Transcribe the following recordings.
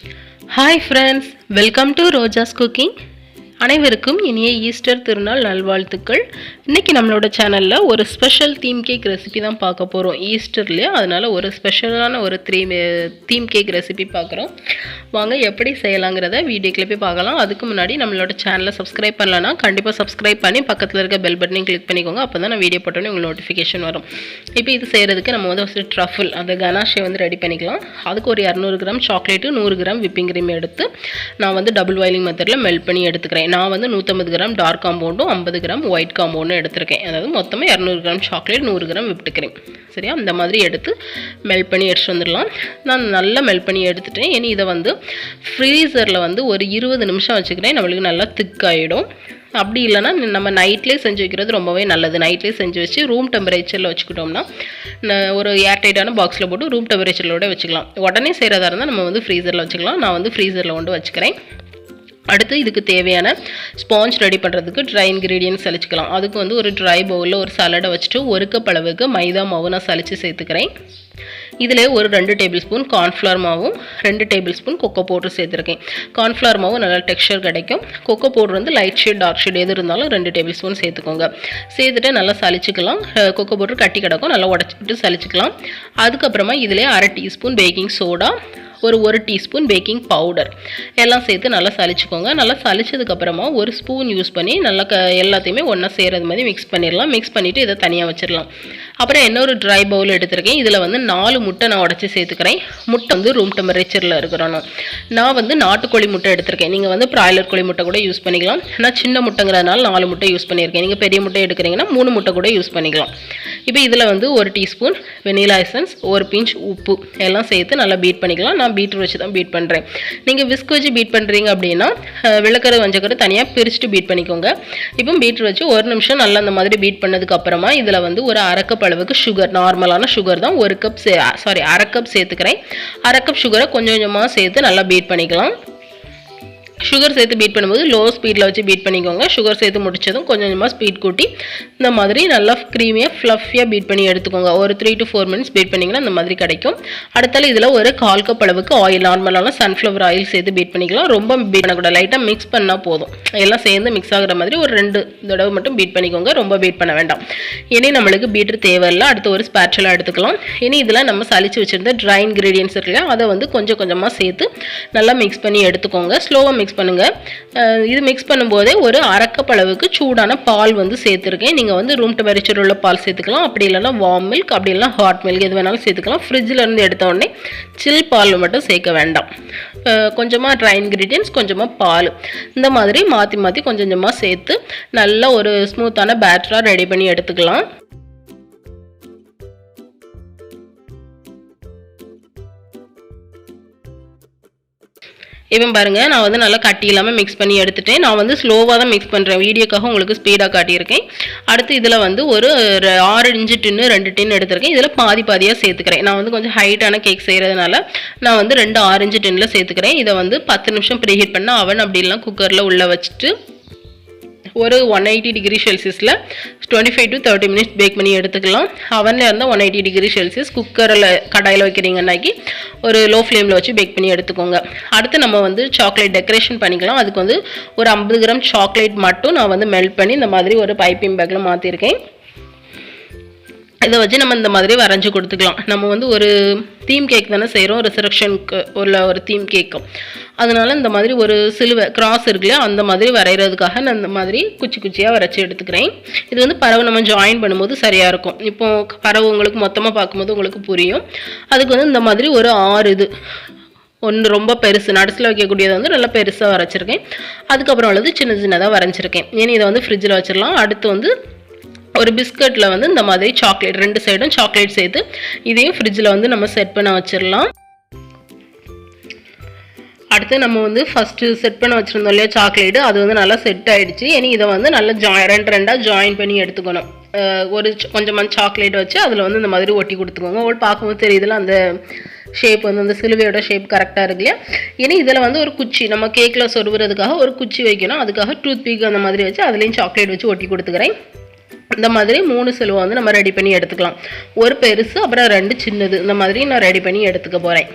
Hi friends, welcome to ROJAS COOKIng. அனைவருக்கும் இனிய Easter திருநாள் நல்வாழ்த்துக்கள். இன்னைக்கு நம்மளோட சேனல்ல ஒரு ஸ்பெஷல் தீம் கேக் ரெசிபி தான் பார்க்க போறோம். ஈஸ்டர்ல அதனால ஒரு ஸ்பெஷலான ஒரு தீம் கேக் ரெசிபி பார்க்குறோம். வாங்க எப்படி செய்யலாங்கிறத வீடியோக்குள்ள போய் பார்க்கலாம். அதுக்கு முன்னாடி நம்மளோட சேனலை சப்ஸ்கிரைப் பண்ணலனா கண்டிப்பாக சப்ஸ்கிரைப் பண்ணி பக்கத்தில் இருக்க பெல் பட்டனையும் கிளிக் பண்ணிக்கோங்க. அப்போ தான் நான் வீடியோ போட்டோன்னே உங்களுக்கு நோட்டிஃபிகேஷன் வரும். இப்போ இது செய்கிறதுக்கு நம்ம வந்து ஒரு ட்ரஃபிள் அந்த கனாஷை வந்து ரெடி பண்ணிக்கலாம். அதுக்கு ஒரு 200 gram chocolate 100 gram whipping cream எடுத்து நான் வந்து டபுள் பாயிலிங் மெத்தடில் மெல்ட் பண்ணி எடுத்துக்கிறேன். நான் வந்து 150 கிராம் டார்க் காம்பவுண்டும் 50 கிராம் ஒயிட் காம்பவுண்டும் எடுத்திருக்கேன். அதாவது மொத்தமாக 200 gram chocolate 100 gram whipped cream. சரியா, அந்த மாதிரி எடுத்து மெல்ட் பண்ணி எடுத்துகிட்டு வந்துடலாம். நான் நல்லா மெல்ட் பண்ணி எடுத்துட்டேன். இனி இதை வந்து ஃப்ரீசரில் வந்து ஒரு 20 நிமிஷம் வச்சுக்கிறேன். நம்மளுக்கு நல்லா திக்காயிடும். அப்படி இல்லைனா நம்ம நைட்லேயே செஞ்சு வைக்கிறது ரொம்பவே நல்லது. நைட்லேயே செஞ்சு வச்சு ரூம் டெம்பரேச்சரில் வச்சுக்கிட்டோம்னா ஒரு ஏர்டைட்டான பாக்ஸில் போட்டு ரூம் டெம்பரேச்சரோட வச்சுக்கலாம். உடனே செய்கிறதா இருந்தால் நம்ம வந்து ஃப்ரீசரில் வச்சுக்கலாம். நான் வந்து ஃப்ரீசரில் கொண்டு வச்சுக்கிறேன். அடுத்து இதுக்கு தேவையான ஸ்பாஞ்ச் ரெடி பண்ணுறதுக்கு ட்ரை இன்க்ரீடியன்ட்ஸ் சளிச்சிக்கலாம். அதுக்கு வந்து ஒரு ட்ரை பவுலில் ஒரு சலடை வச்சுட்டு 1 கப் அளவுக்கு மைதா மாவு நான் சளிச்சு சேர்த்துக்கிறேன். இதில் ஒரு 2 டேபிள் ஸ்பூன் கார்ன்ஃப்ளவர் மாவும் 2 டேபிள் ஸ்பூன் கொக்கோ பவுடர் சேர்த்துருக்கேன். கார்ன்ஃப்ளவர் மாவு நல்லா டெக்ஸ்சர் கிடைக்கும். கொக்கோ பவுடர் வந்து லைட் ஷேட் டார்க் ஷேட் எது இருந்தாலும் 2 டேபிள் ஸ்பூன் சேர்த்துக்கோங்க. சேர்த்துட்டு நல்லா சளிச்சிக்கலாம். கொக்கோ பவுடர் கட்டி கிடக்கும், நல்லா உடச்சிட்டு சளிச்சிக்கலாம். அதுக்கப்புறமா இதில் 1/2 டீஸ்பூன் பேக்கிங் சோடா, ஒரு 1 டீஸ்பூன் பேக்கிங் பவுடர் எல்லாம் சேர்த்து நல்லா சளிச்சுக்கோங்க. நல்லா சளிச்சதுக்கப்புறமா ஒரு ஸ்பூன் யூஸ் பண்ணி நல்லா எல்லாத்தையுமே ஒன்றா சேர்றது மாதிரி மிக்ஸ் பண்ணிடலாம். மிக்ஸ் பண்ணிவிட்டு இதை தனியாக வச்சிடலாம். அப்புறம் இன்னொரு ட்ரை பவுல் எடுத்துருக்கேன். இதில் வந்து 4 முட்டை நான் உடச்சி சேர்த்துக்கிறேன். முட்டை வந்து ரூம் டெம்பரேச்சரில் இருக்கிறணும். நான் வந்து நாட்டுக்கோழி முட்டை எடுத்திருக்கேன். நீங்கள் வந்து பிராய்லர் கோழி முட்டை கூட யூஸ் பண்ணிக்கலாம். நான் சின்ன முட்டைங்கிறதுனால 4 முட்டை யூஸ் பண்ணியிருக்கேன். நீங்கள் பெரிய முட்டை எடுக்கிறீங்கன்னா 3 முட்டை கூட யூஸ் பண்ணிக்கலாம். இப்போ இதில் வந்து 1 டீஸ்பூன் வெனிலா எசன்ஸ், 1 பிஞ்ச் உப்பு எல்லாம் சேர்த்து நல்லா பீட் பண்ணிக்கலாம். நான் பீட்டர் வச்சு தான் பீட் பண்ணுறேன். நீங்கள் விஸ்க் வச்சு பீட் பண்ணுறீங்க அப்படின்னா வெள்ளக்கரு வஞ்சக்கரு தனியாக பிரிச்சுட்டு பீட் பண்ணிக்கோங்க. இப்போ பீட்டர் வச்சு 1 நிமிஷம் நல்லா அந்த மாதிரி பீட் பண்ணதுக்கு அப்புறமா இதில் வந்து ஒரு 1/2 கப் அளவுக்கு சுகர், நார்மலான சுகர் தான், 1/2 கப் சேர்த்துக்கிறேன். 1/2 கப் சுகரை கொஞ்சம் கொஞ்சமாக சேர்த்து நல்லா பீட் பண்ணிக்கலாம். சுகர் சேர்த்து பீட் பண்ணும்போது லோ ஸ்பீடில் வச்சு பீட் பண்ணிக்கோங்க. சுகர் சேர்த்து முடிச்சதும் கொஞ்சம் கொஞ்சமாக ஸ்பீட் கூட்டி இந்த மாதிரி நல்லா க்ரீமியாக ஃப்ளஃபியாக பீட் பண்ணி எடுத்துக்கோங்க. ஒரு 3 to 4 மினிட்ஸ் பீட் பண்ணிங்கன்னா இந்த மாதிரி கிடைக்கும். அடுத்தால இதில் ஒரு 1/4 கப் அளவுக்கு ஆயில், நார்மலான சன்ஃப்ளவர் ஆயில் சேர்த்து பீட் பண்ணிக்கலாம். ரொம்ப பீட் பண்ணக்கூடாது, லைட்டாக மிக்ஸ் பண்ணால் போதும். எல்லாம் சேர்ந்து மிக்ஸ் ஆகிற மாதிரி ஒரு 2 தடவை மட்டும் பீட் பண்ணிக்கோங்க. ரொம்ப பீட் பண்ண வேண்டாம். இனி நம்மளுக்கு பீட்ரு தேவையில்லை. அடுத்து ஒரு ஸ்பேட்சுலா எடுத்துக்கலாம். இனி இதில் நம்ம சளிச்சு வச்சுருந்த ட்ரை இன்க்ரீடியன்ஸ் இருக்கு இல்லையா, அதை வந்து கொஞ்சம் கொஞ்சமாக சேர்த்து நல்லா மிக்ஸ் பண்ணி எடுத்துக்கோங்க. ஸ்லோவாக மிக்ஸ் பண்ணுங்க. இது மிக்ஸ் பண்ணும்போதே ஒரு 1/2 கப் அளவுக்கு சூடான பால் வந்து சேர்த்துருக்கேன். நீங்கள் வந்து ரூம் டெம்பரேச்சர் உள்ள பால் சேர்த்துக்கலாம். அப்படி இல்லைனா வார்ம் மில்க், அப்படி இல்லைனா ஹாட் மில்க் எது வேணாலும் சேர்த்துக்கலாம். ஃப்ரிட்ஜில் இருந்து எடுத்த உடனே சில் பால் மட்டும் சேர்க்க வேண்டாம். கொஞ்சமாக ட்ரை இன்க்ரீடியன்ஸ், கொஞ்சமாக பால், இந்த மாதிரி மாற்றி மாற்றி கொஞ்சம் கொஞ்சமாக சேர்த்து நல்லா ஒரு ஸ்மூத்தான பேட்டராக ரெடி பண்ணி எடுத்துக்கலாம். இப்போ பாருங்கள், நான் வந்து நல்லா கட்டி இல்லாமல் மிக்ஸ் பண்ணி எடுத்துட்டேன். நான் வந்து ஸ்லோவாக தான் மிக்ஸ் பண்ணுறேன், வீடியோக்காக உங்களுக்கு ஸ்பீடாக காட்டியிருக்கேன். அடுத்து இதில் வந்து ஒரு 6 இன்ச்சு டின்னு 2 டின் எடுத்திருக்கேன். இதில் பாதியாக சேர்த்துக்கிறேன். நான் வந்து கொஞ்சம் ஹைட்டான கேக் செய்கிறதுனால நான் வந்து 2 6 இன்ச்சு டின்னில் சேர்த்துக்கிறேன். இதை வந்து 10 நிமிஷம் ப்ரீஹீட் பண்ணால் அவன் அப்படி இல்லைனா குக்கரில் உள்ளே வச்சுட்டு ஒரு 180 டிகிரி செல்சியஸில் 25 to 30 மினிட்ஸ் பேக் பண்ணி எடுத்துக்கலாம். அவனில் இருந்தால் 180 டிகிரி செல்சியஸ், குக்கரில் கடாயில் வைக்கிறீங்கன்னாக்கி ஒரு லோ ஃப்ளேமில் வச்சு பேக் பண்ணி எடுத்துக்கோங்க. அடுத்து நம்ம வந்து சாக்லேட் டெக்கரேஷன் பண்ணிக்கலாம். அதுக்கு வந்து ஒரு 50 கிராம் சாக்லேட் மட்டும் நான் வந்து மெல்ட் பண்ணி இந்த மாதிரி ஒரு பைப்பிங் பேக்கில் மாற்றிருக்கேன். இதை வச்சு நம்ம இந்த மாதிரி வரைஞ்சி கொடுத்துக்கலாம். நம்ம வந்து ஒரு தீம் கேக் தானே செய்கிறோம், ரிசரக்ஷனுக்கு உள்ள ஒரு தீம் கேக்கும். அதனால இந்த மாதிரி ஒரு சிலுவை கிராஸ் இருக்குல்லையா, அந்த மாதிரி வரைகிறதுக்காக நான் இந்த மாதிரி குச்சி குச்சியாக வரைச்சி எடுத்துக்கிறேன். இது வந்து பறவை நம்ம ஜாயின் பண்ணும்போது சரியாக இருக்கும். இப்போ பறவை உங்களுக்கு மொத்தமாக பார்க்கும்போது உங்களுக்கு புரியும். அதுக்கு வந்து இந்த மாதிரி ஒரு 6 இது ஒன்று ரொம்ப பெருசு, நடுசில் வைக்கக்கூடியதை வந்து நல்லா பெருசாக வரைச்சிருக்கேன். அதுக்கப்புறம் உள்ளது சின்ன சின்னதாக வரைஞ்சிருக்கேன். ஏன்னா இதை வந்து ஃப்ரிட்ஜில் வச்சிடலாம். அடுத்து வந்து ஒரு பிஸ்கட்டில் வந்து இந்த மாதிரி சாக்லேட் 2 சைடும் சாக்லேட் சேர்த்து இதையும் ஃப்ரிட்ஜில் வந்து நம்ம செட் பண்ண வச்சிடலாம். அடுத்து நம்ம வந்து ஃபஸ்ட்டு செட் பண்ண வச்சுருந்தோம் இல்லையா சாக்லேட்டு, அது வந்து நல்லா செட் ஆகிடுச்சு. இனி இதை வந்து நல்லா 2 ஜாயின் பண்ணி எடுத்துக்கணும். ஒரு கொஞ்சமாக சாக்லேட் வச்சு அதில் வந்து இந்த மாதிரி ஒட்டி கொடுத்துக்கோங்க. உங்களுக்கு பார்க்கும்போது தெரியுதுல அந்த ஷேப் வந்து அந்த சிலுவையோட ஷேப் கரெக்டாக இருக்கு இல்லையா. இனி இதில் வந்து ஒரு குச்சி நம்ம கேக்கில் சொருவுறதுக்காக ஒரு குச்சி வைக்கணும். அதுக்காக டூத் பீக் அந்த மாதிரி வச்சு அதுலேயும் சாக்லேட் வச்சு ஒட்டி கொடுத்துக்கிறேன். இந்த மாதிரி 3 சிலுவை வந்து நம்ம ரெடி பண்ணி எடுத்துக்கலாம். ஒரு பெருசு, அப்புறம் 2 சின்னது, இந்த மாதிரி நான் ரெடி பண்ணி எடுத்துக்க போகிறேன்.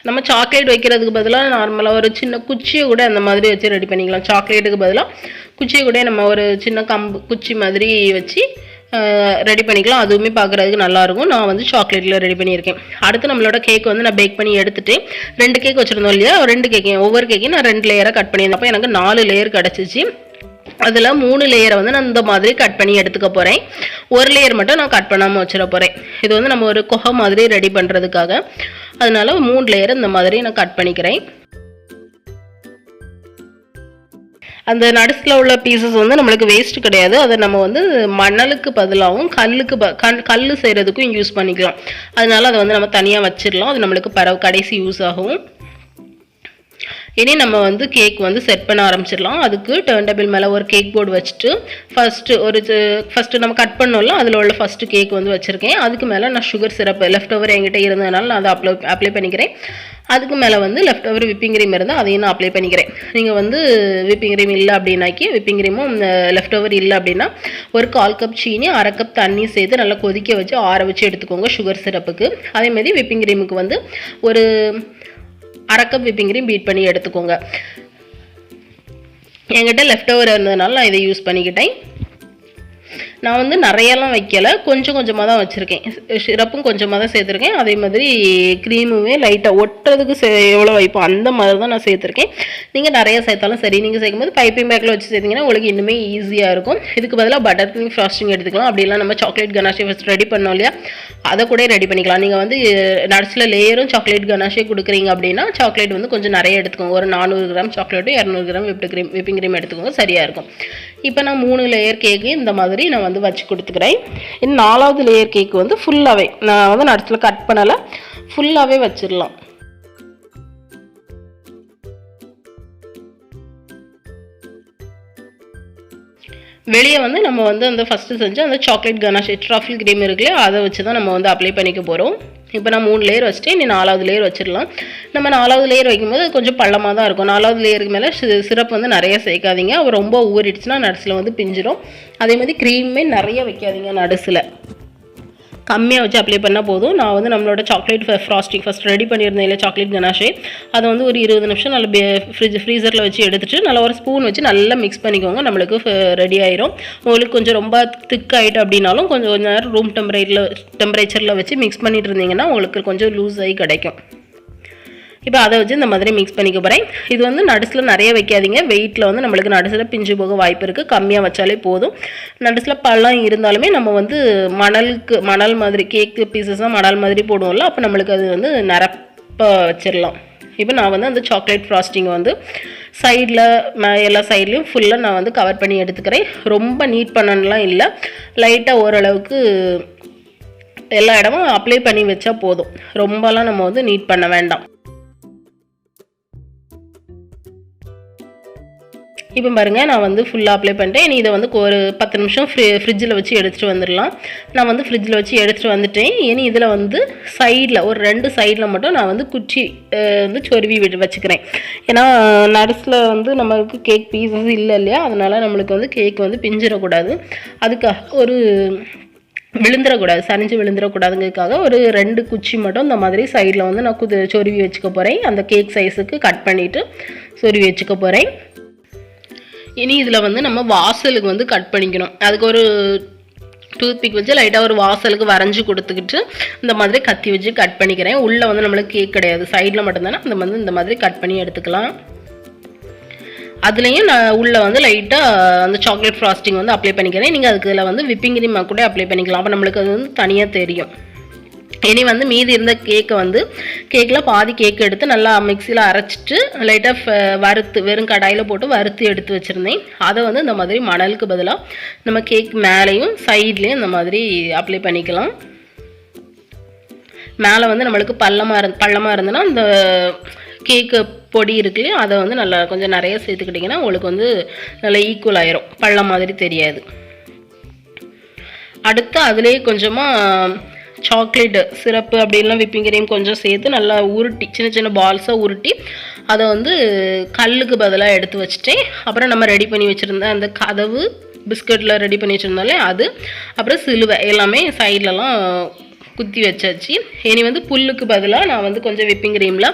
நம்ம சாக்லேட் வைக்கிறதுக்கு பதிலாக நார்மலாக ஒரு சின்ன குச்சியை கூட அந்த மாதிரி வச்சு ரெடி பண்ணிக்கலாம். சாக்லேட்டுக்கு பதிலாக குச்சியை கூட நம்ம ஒரு சின்ன கம்பு குச்சி மாதிரி வச்சு ரெடி பண்ணிக்கலாம். அதுவுமே பார்க்குறதுக்கு நல்லாயிருக்கும். நான் வந்து சாக்லேட்டில் ரெடி பண்ணியிருக்கேன். அடுத்து நம்மளோட கேக் வந்து நான் பேக் பண்ணி எடுத்துகிட்டு 2 கேக் வச்சுருந்தோம் இல்லையா, 2 கேக்கையும் ஒவ்வொரு கேக்கையும் நான் 2 லேயராக கட் பண்ணியிருந்தேன். அப்போ எனக்கு 4 லேயர் கிடச்சிச்சு. அதில் 3 லேயரை வந்து நான் இந்த மாதிரி கட் பண்ணி எடுத்துக்க போகிறேன். ஒரு லேயர் மட்டும் நான் கட் பண்ணாமல் வச்சிட போகிறேன். இது வந்து நம்ம ஒரு குகை மாதிரி ரெடி பண்ணுறதுக்காக. அதனால 3 லேயர் இந்த மாதிரி நான் கட் பண்ணிக்கிறேன். அந்த நடுஸில் உள்ள பீசஸ் வந்து நம்மளுக்கு வேஸ்ட் கிடையாது. அதை நம்ம வந்து மணலுக்கு பதிலாகவும் கல் செய்கிறதுக்கும் யூஸ் பண்ணிக்கலாம். அதனால அதை வந்து நம்ம தனியாக வச்சிடலாம். அது நம்மளுக்கு கடைசி யூஸ் ஆகும். இனி நம்ம வந்து கேக் வந்து செட் பண்ண ஆரம்பிச்சிடலாம். அதுக்கு டர்ன் டேபிள் மேலே ஒரு கேக் போர்டு வச்சுட்டு ஃபஸ்ட்டு நம்ம கட் பண்ணோம்ல, அதில் உள்ள ஃபஸ்ட்டு கேக் வந்து வச்சுருக்கேன். அதுக்கு மேலே நான் சுகர் சிரப் லெஃப்ட் ஓவர் என்கிட்ட இருந்ததுனால நான் அதை அப்ளை பண்ணிக்கிறேன். அதுக்கு மேலே வந்து லெஃப்ட் ஓவர் விப்பிங் க்ரீம் இருந்தால் அதையும் நான் அப்ளை பண்ணிக்கிறேன். நீங்கள் வந்து விப்பிங் க்ரீம் இல்லை அப்படின்னாக்கி விப்பிங் க்ரீமும் லெஃப்ட் ஓவர் இல்லை அப்படின்னா ஒரு 1/4 கப் சீனி 1/2 கப் தண்ணி சேர்த்து நல்லா கொதிக்க வச்சு ஆற வச்சு எடுத்துக்கோங்க சுகர் சிரப்புக்கு. அதேமாதிரி விப்பிங் க்ரீமுக்கு வந்து ஒரு 1/2 கப் விப்பிங் க்ரீம் பீட் பண்ணி எடுத்துக்கோங்க. என்கிட்ட லெஃப்ட் ஓவர் இருந்ததுனால நான் இதை யூஸ் பண்ணிக்கிட்டேன். நான் வந்து நிறையெல்லாம் வைக்கலை, கொஞ்சம் கொஞ்சமாக தான் வச்சுருக்கேன். சிரப்பும் கொஞ்சமாக தான் சேர்த்துருக்கேன். அதே மாதிரி க்ரீமுமே லைட்டாக ஒட்டுறதுக்கு எவ்வளோ வைப்போம் அந்த மாதிரி தான் நான் சேர்த்துருக்கேன். நீங்கள் நிறைய சேர்த்தாலும் சரி. நீங்கள் சேர்க்கும்போது பைப்பிங் பேக்கில் வச்சு சேர்த்திங்கன்னா உங்களுக்கு இன்னுமே ஈஸியாக இருக்கும். இதுக்கு பதிலாக பட்டர் க்ரீம் ஃப்ராஸ்டிங் எடுத்துக்கலாம். அப்படிலாம் நம்ம சாக்லேட் கனாஷே ஃபஸ்ட் ரெடி பண்ணோம் இல்லையா, அதை கூட ரெடி பண்ணிக்கலாம். நீங்கள் வந்து நட்ஸில் லேயரும் சாக்லேட் கனாஷே கொடுக்குறீங்க அப்படின்னா சாக்லேட் வந்து கொஞ்சம் நிறைய எடுத்துக்கோங்க. ஒரு 400 கிராம் சாக்லேட்டும் 200 கிராம் விப்பிங் க்ரீம் எடுத்துக்கோங்க, சரியாக இருக்கும். இப்போ நான் 3 லேயர் கேக்கு இந்த மாதிரி நான் வந்து வச்சு கொடுத்துக்கிறேன். இன்னும் 4வது லேயர் கேக் வந்து ஃபுல்லாகவே நான் வந்து நட்ஸில் கட் பண்ணலை, ஃபுல்லாகவே வச்சிடலாம். வெளியே வந்து நம்ம வந்து அந்த ஃபஸ்ட்டு செஞ்சு அந்த சாக்லேட் கனாஷ் ட்ரஃபிள் க்ரீம் இருக்குல்லையே, அதை வச்சு தான் நம்ம வந்து அப்ளை பண்ணிக்க போகிறோம். இப்போ நான் 3 லேயர் வச்சுட்டு இனி 4வது லேயர் வச்சிடலாம். நம்ம 4வது லேயர் வைக்கும்போது கொஞ்சம் பள்ளமாக தான் இருக்கும். 4வது லேயருக்கு மேலே சிரப் வந்து நிறைய சேர்க்காதீங்க. அவர் ரொம்ப ஊறிடுச்சுன்னா நட்ஸில் வந்து பிஞ்சிடும். அதே மாதிரி க்ரீமே நிறைய வைக்காதீங்க, நடுஸில் கம்மியாக வச்சு அப்ளை பண்ணால் போதும். நான் வந்து நம்மளோட சாக்லேட் ஃப்ராஸ்டிங் ஃபஸ்ட் ரெடி பண்ணியிருந்தேன் இல்லை சாக்லேட் கனாஷே, அதை வந்து ஒரு 20 நிமிஷம் நல்லா ஃப்ரீசரில் வச்சு எடுத்துகிட்டு நல்லா ஒரு ஸ்பூன் வச்சு நல்லா மிக்ஸ் பண்ணிக்கோங்க. நம்மளுக்கு ரெடி ஆயிரும். உங்களுக்கு கொஞ்சம் ரொம்ப திக் ஆகிட்டு அப்படின்னாலும் கொஞ்சம் நேரம் ரூம் டெம்பரேச்சரில் வச்சு மிக்ஸ் பண்ணிட்டு இருந்தீங்கன்னா உங்களுக்கு கொஞ்சம் லூஸ் ஆகி கிடைக்கும். இப்போ அதை வச்சு இந்த மாதிரி மிக்ஸ் பண்ணிக்க போகிறேன். இது வந்து நடுஸில் நிறைய வைக்காதீங்க. வெயிட்டில் வந்து நம்மளுக்கு நடுஸில் பிஞ்சு போக வாய்ப்பு இருக்குது. கம்மியாக வச்சாலே போதும். நடுஸில் பள்ளம் இருந்தாலுமே நம்ம வந்து மணல் மாதிரி கேக்கு பீசஸாக மணல் மாதிரி போடுவோம்ல, அப்போ நம்மளுக்கு அது வந்து நிரப்ப வச்சிடலாம். இப்போ நான் வந்து அந்த சாக்லேட் ஃப்ராஸ்டிங்கை வந்து சைடில் எல்லா சைட்லேயும் ஃபுல்லாக நான் வந்து கவர் பண்ணி எடுத்துக்கிறேன். ரொம்ப நீட் பண்ணலாம் இல்லை, லைட்டாக ஓரளவுக்கு எல்லா இடமும் அப்ளை பண்ணி வச்சா போதும். ரொம்பலாம் நம்ம வந்து நீட் பண்ண வேண்டாம். இப்போ பாருங்கள், நான் வந்து ஃபுல்லாக அப்ளை பண்ணிட்டேன். இனி இதை வந்து ஒரு 10 நிமிஷம் ஃப்ரிட்ஜில் வச்சு எடுத்துகிட்டு வந்துடலாம். நான் வந்து ஃப்ரிட்ஜில் வச்சு எடுத்துகிட்டு வந்துட்டேன். இனி இதில் வந்து சைடில் ஒரு 2 சைடில் மட்டும் நான் வந்து குச்சி வந்து சொருவி வச்சுக்கிறேன். ஏன்னா நடுஸில் வந்து நம்மளுக்கு கேக் பீசஸ் இல்லை இல்லையா, அதனால் நம்மளுக்கு வந்து கேக் வந்து பிஞ்சிடக்கூடாது. அதுக்காக ஒரு விழுந்துடக்கூடாது, சரிஞ்சு விழுந்துடக்கூடாதுங்கிறதுக்காக ஒரு 2 குச்சி மட்டும் இந்த மாதிரி சைடில் வந்து நான் சொருவி வச்சுக்க போகிறேன். அந்த கேக் சைஸுக்கு கட் பண்ணிவிட்டு சொருவி வச்சுக்க போகிறேன். இனி இதில் வந்து நம்ம வாசலுக்கு வந்து கட் பண்ணிக்கணும். அதுக்கு ஒரு டூத்பிக் வச்சு லைட்டாக ஒரு வாசலுக்கு வரைஞ்சி கொடுத்துக்கிட்டு இந்த மாதிரி கத்தி வச்சு கட் பண்ணிக்கிறேன். உள்ளே வந்து நம்மளுக்கு கேக் கிடையாது, சைடில் மட்டும்தானே அந்த வந்து இந்த மாதிரி கட் பண்ணி எடுத்துக்கலாம். அதுலேயும் நான் உள்ளே வந்து லைட்டாக அந்த சாக்லேட் ஃப்ராஸ்டிங் வந்து அப்ளை பண்ணிக்கிறேன். நீங்கள் அதுக்கு இதில் வந்து விப்பிங் க்ரீம் கூட அப்ளை பண்ணிக்கலாம். அப்போ நம்மளுக்கு அது வந்து தனியாக தெரியும். இனி வந்து மீதி இருந்த கேக்கை வந்து கேக்கில் பாதி கேக் எடுத்து நல்லா மிக்சியில் அரைச்சிட்டு லைட்டாக வறுத்து வெறும் கடாயில் போட்டு வறுத்து எடுத்து வச்சுருந்தேன். அதை வந்து இந்த மாதிரி மணலுக்கு பதிலாக நம்ம கேக் மேலேயும் சைட்லேயும் இந்த மாதிரி அப்ளை பண்ணிக்கலாம். மேலே வந்து நம்மளுக்கு பள்ளமாக இருந்ததுன்னா அந்த கேக்கு பொடி இருக்குல்லையே, அதை வந்து நல்லா கொஞ்சம் நிறைய சேர்த்துக்கிட்டிங்கன்னா உங்களுக்கு வந்து நல்லா ஈக்குவல் ஆயிரும், பள்ளம் மாதிரி தெரியாது. அடுத்து அதுலேயே கொஞ்சமாக சாக்லேட்டு சிரப்பு அப்படின்லாம் விப்பிங் க்ரீம் கொஞ்சம் சேர்த்து நல்லா உருட்டி சின்ன சின்ன பால்ஸாக உருட்டி அதை வந்து கல்லுக்கு பதிலாக எடுத்து வச்சுட்டேன். அப்புறம் நம்ம ரெடி பண்ணி வச்சுருந்த அந்த கதவு பிஸ்கட்டில் ரெடி பண்ணி வச்சுருந்தாலே அது, அப்புறம் சிலுவை எல்லாமே சைட்லலாம் குத்தி வச்சாச்சு. இனி வந்து புல்லுக்கு பதிலாக நான் வந்து கொஞ்சம் விப்பிங் க்ரீமில்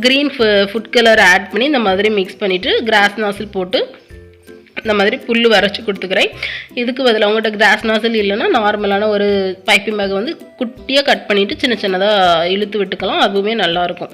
க்ரீன் ஃபுட் கலர் ஆட் பண்ணி இந்த மாதிரி மிக்ஸ் பண்ணிவிட்டு கிராஸ் நாசில் போட்டு இந்த மாதிரி புல் வரைச்சி கொடுத்துக்கிறேன். இதுக்கு பதிலாக உங்கள்கிட்ட கிராஸ் நாசில் இல்லைன்னா நார்மலான ஒரு பைப்பிங் பேக் வந்து குட்டியாக கட் பண்ணிவிட்டு சின்ன சின்னதாக இழுத்து விட்டுக்கலாம். அதுவுமே நல்லாயிருக்கும்.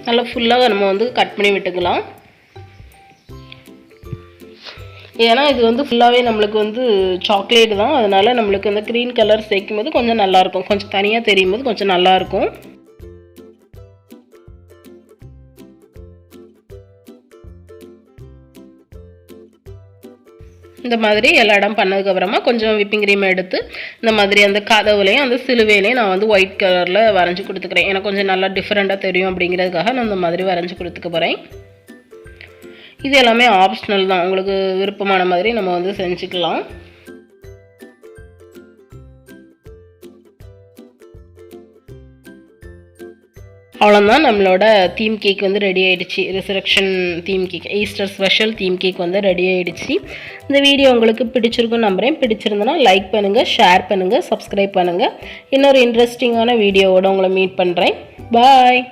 நல்லா ஃபுல்லாக நம்ம வந்து கட் பண்ணி விட்டுக்கலாம். ஏன்னா இது வந்து ஃபுல்லாகவே நம்மளுக்கு வந்து சாக்லேட் தான், அதனால் நம்மளுக்கு அந்த க்ரீன் கலர் சேர்க்கும் போது கொஞ்சம் நல்லாயிருக்கும். கொஞ்சம் தனியாக தெரியும் போது கொஞ்சம் நல்லாயிருக்கும். இந்த மாதிரி எல்லா இடம் பண்ணதுக்கப்புறமா கொஞ்சம் விப்பிங் க்ரீம் எடுத்து இந்த மாதிரி அந்த கதவுலையும் அந்த சிலுவையிலையும் நான் வந்து ஒயிட் கலரில் வரைஞ்சி கொடுத்துக்கிறேன். எனக்கு கொஞ்சம் நல்லா டிஃப்ரெண்ட்டாக தெரியும் அப்படிங்கிறதுக்காக நான் இந்த மாதிரி வரைஞ்சி கொடுத்துக்க போகிறேன். இது எல்லாமே ஆப்ஷனல் தான், உங்களுக்கு விருப்பமான மாதிரி நம்ம வந்து செஞ்சுக்கலாம். அவ்வளோதான், நம்மளோட தீம் கேக் வந்து ரெடி ஆகிடுச்சு. Resurrection theme cake, Easter special theme cake வந்து ரெடி ஆகிடுச்சு. இந்த வீடியோ உங்களுக்கு பிடிச்சிருக்குன்னு நம்புகிறேன். பிடிச்சிருந்தனா லைக் பண்ணுங்கள், ஷேர் பண்ணுங்கள், சப்ஸ்கிரைப் பண்ணுங்கள். இன்னொரு இன்ட்ரெஸ்டிங்கான வீடியோவோட உங்களை மீட் பண்ணுறேன். பாய்.